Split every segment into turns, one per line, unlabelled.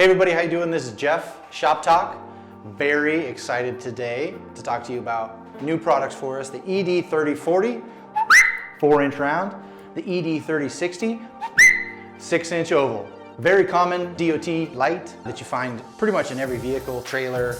Hey everybody, how you doing? This is Jeff, Shop Talk. Very excited today to talk to you about new products for us. The ED3040, 4-inch round. The ED3060, 6-inch oval. Very common DOT light that you find pretty much in every vehicle, trailer,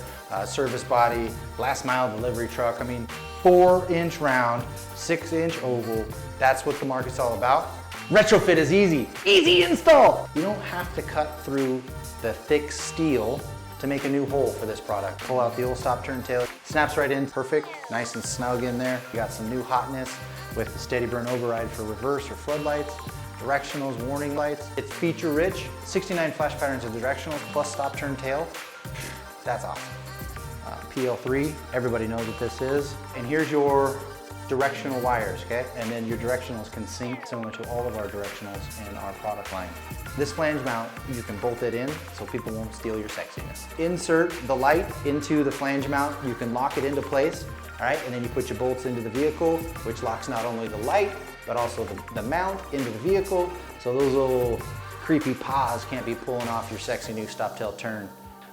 service body, last mile delivery truck. I mean, 4-inch round, 6-inch oval. That's what the market's all about. Retrofit is easy. Easy install. You don't have to cut through the thick steel to make a new hole for this product. Pull out the old stop turn tail, snaps right in, perfect, nice and snug in there. You got some new hotness with the steady burn override for reverse or floodlights, directionals, warning lights. It's feature rich, 69 flash patterns of directionals plus stop turn tail. That's awesome. PL3, everybody knows what this is. And here's your directional wires, okay? And then your directionals can sync similar to all of our directionals in our product line. This flange mount, you can bolt it in so people won't steal your sexiness. Insert the light into the flange mount. You can lock it into place, all right? And then you put your bolts into the vehicle, which locks not only the light, but also the mount into the vehicle. So those little creepy paws can't be pulling off your sexy new stop tail turn.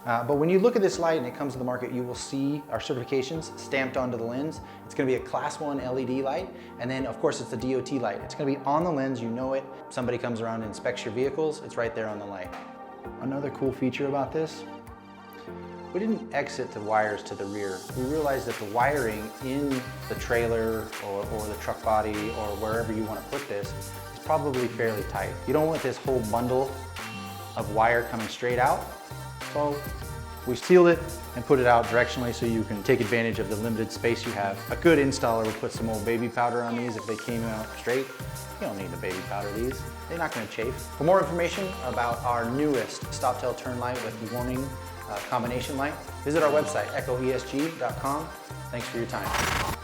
But when you look at this light and it comes to the market, you will see our certifications stamped onto the lens. It's gonna be a class 1 LED light. And then of course it's the DOT light. It's gonna be on the lens, you know it. Somebody comes around and inspects your vehicles, it's right there on the light. Another cool feature about this, we didn't exit the wires to the rear. We realized that the wiring in the trailer or the truck body or wherever you wanna put this is probably fairly tight. You don't want this whole bundle of wire coming straight out. So we sealed it and put it out directionally so you can take advantage of the limited space you have. A good installer would put some old baby powder on these if they came out straight. You don't need to baby powder these. They're not gonna chafe. For more information about our newest stop tail turn light with the warning combination light, visit our website, echoesg.com. Thanks for your time.